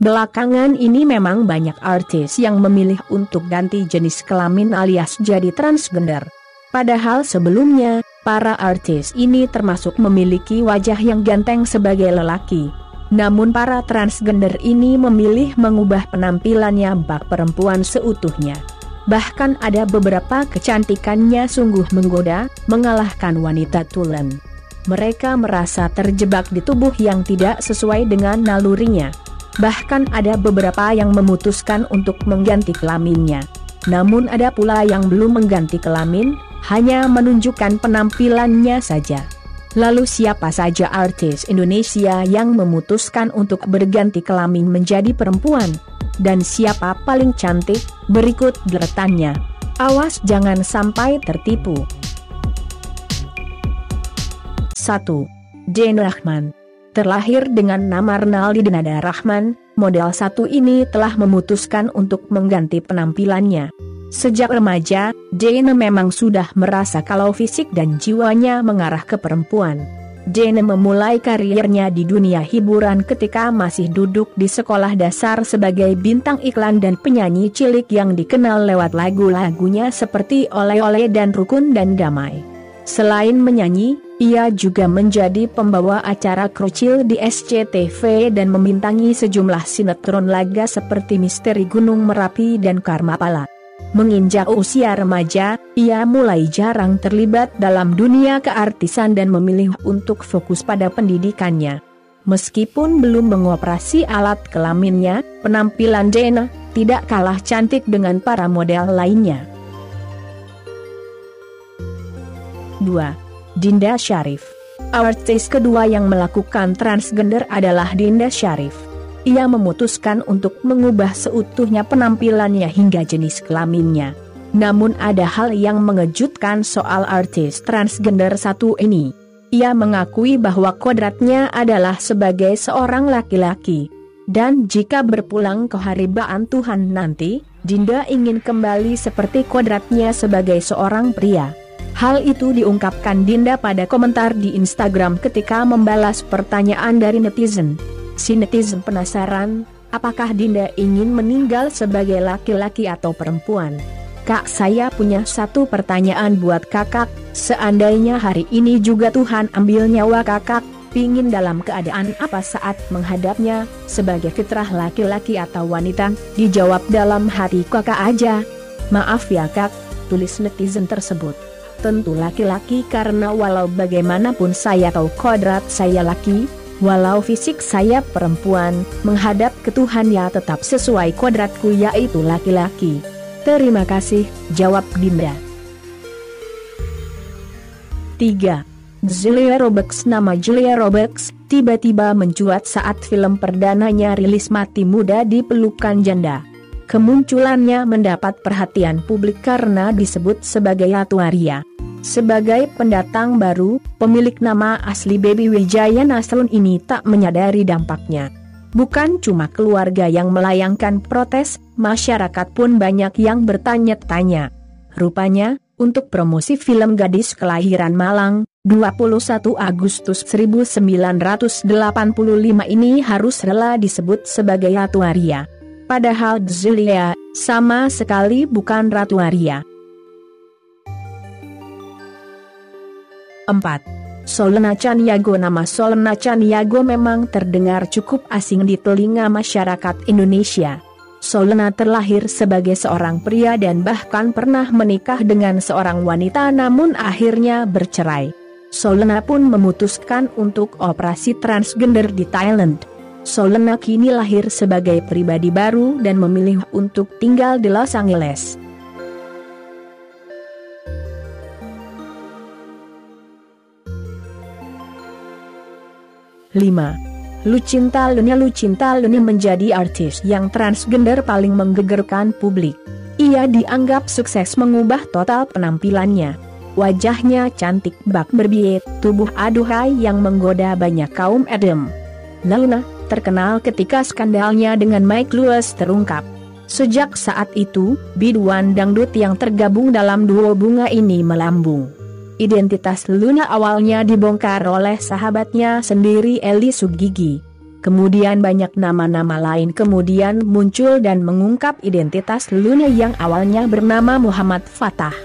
Belakangan ini memang banyak artis yang memilih untuk ganti jenis kelamin alias jadi transgender. Padahal sebelumnya, para artis ini termasuk memiliki wajah yang ganteng sebagai lelaki. Namun para transgender ini memilih mengubah penampilannya bak perempuan seutuhnya. Bahkan ada beberapa kecantikannya sungguh menggoda, mengalahkan wanita tulen. Mereka merasa terjebak di tubuh yang tidak sesuai dengan nalurinya. Bahkan ada beberapa yang memutuskan untuk mengganti kelaminnya. Namun ada pula yang belum mengganti kelamin, hanya menunjukkan penampilannya saja. Lalu siapa saja artis Indonesia yang memutuskan untuk berganti kelamin menjadi perempuan? Dan siapa paling cantik? Berikut deretannya. Awas jangan sampai tertipu. 1. Dena Rahman. Terlahir dengan nama Renaldi Denada Rahman, model satu ini telah memutuskan untuk mengganti penampilannya. Sejak remaja, Dena memang sudah merasa kalau fisik dan jiwanya mengarah ke perempuan. Dena memulai karirnya di dunia hiburan ketika masih duduk di sekolah dasar sebagai bintang iklan dan penyanyi cilik yang dikenal lewat lagu-lagunya seperti Oleh Oleh dan Rukun dan Damai. Selain menyanyi, ia juga menjadi pembawa acara krucil di SCTV dan membintangi sejumlah sinetron laga seperti Misteri Gunung Merapi dan Karmapala. Menginjak usia remaja, ia mulai jarang terlibat dalam dunia keartisan dan memilih untuk fokus pada pendidikannya. Meskipun belum mengoperasi alat kelaminnya, penampilan Dena tidak kalah cantik dengan para model lainnya. 2. Dinda Syarif. Artis kedua yang melakukan transgender adalah Dinda Syarif. Ia memutuskan untuk mengubah seutuhnya penampilannya hingga jenis kelaminnya. Namun ada hal yang mengejutkan soal artis transgender satu ini. Ia mengakui bahwa kodratnya adalah sebagai seorang laki-laki. Dan jika berpulang ke haribaan Tuhan nanti, Dinda ingin kembali seperti kodratnya sebagai seorang pria. Hal itu diungkapkan Dinda pada komentar di Instagram ketika membalas pertanyaan dari netizen. Si netizen penasaran, apakah Dinda ingin meninggal sebagai laki-laki atau perempuan? Kak, saya punya satu pertanyaan buat kakak, seandainya hari ini juga Tuhan ambil nyawa kakak, pingin dalam keadaan apa saat menghadapnya, sebagai fitrah laki-laki atau wanita? Dijawab dalam hati kakak aja. Maaf ya kak, tulis netizen tersebut. Tentu laki-laki karena walau bagaimanapun saya tahu kodrat saya laki, walau fisik saya perempuan, menghadap ke Tuhan ya tetap sesuai kodratku yaitu laki-laki. Terima kasih, jawab Dinda. 3. Julia Roberts. Nama Julia Roberts tiba-tiba mencuat saat film perdananya rilis Mati Muda di Pelukan Janda. Kemunculannya mendapat perhatian publik karena disebut sebagai Atuaria. Sebagai pendatang baru, pemilik nama asli Baby Wijaya Nasrun ini tak menyadari dampaknya. Bukan cuma keluarga yang melayangkan protes, masyarakat pun banyak yang bertanya-tanya. Rupanya, untuk promosi film Gadis Kelahiran Malang, 21 Agustus 1985 ini harus rela disebut sebagai Atuaria. Padahal Julia sama sekali bukan Ratuaria. 4. Solena Chaniago. Nama Solena Chaniago memang terdengar cukup asing di telinga masyarakat Indonesia. Solena terlahir sebagai seorang pria dan bahkan pernah menikah dengan seorang wanita namun akhirnya bercerai. Solena pun memutuskan untuk operasi transgender di Thailand. Solena kini lahir sebagai pribadi baru dan memilih untuk tinggal di Los Angeles. 5. Lucinta Luna. Lucinta Luna menjadi artis yang transgender paling menggegerkan publik. Ia dianggap sukses mengubah total penampilannya. Wajahnya cantik bak berbiet, tubuh aduhai yang menggoda banyak kaum edem. Luna terkenal ketika skandalnya dengan Mike Lewis terungkap. Sejak saat itu, biduan dangdut yang tergabung dalam duo Bunga ini melambung. Identitas Luna awalnya dibongkar oleh sahabatnya sendiri Eli Sugigi. Kemudian banyak nama-nama lain kemudian muncul dan mengungkap identitas Luna yang awalnya bernama Muhammad Fatah.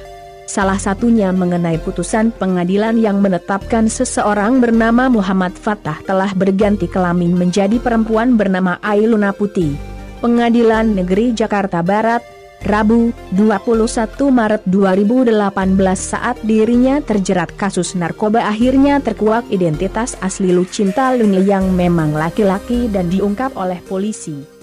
Salah satunya mengenai putusan pengadilan yang menetapkan seseorang bernama Muhammad Fatah telah berganti kelamin menjadi perempuan bernama Ailuna Putih. Pengadilan Negeri Jakarta Barat, Rabu, 21 Maret 2018 saat dirinya terjerat kasus narkoba akhirnya terkuak identitas asli Lucinta Luna yang memang laki-laki dan diungkap oleh polisi.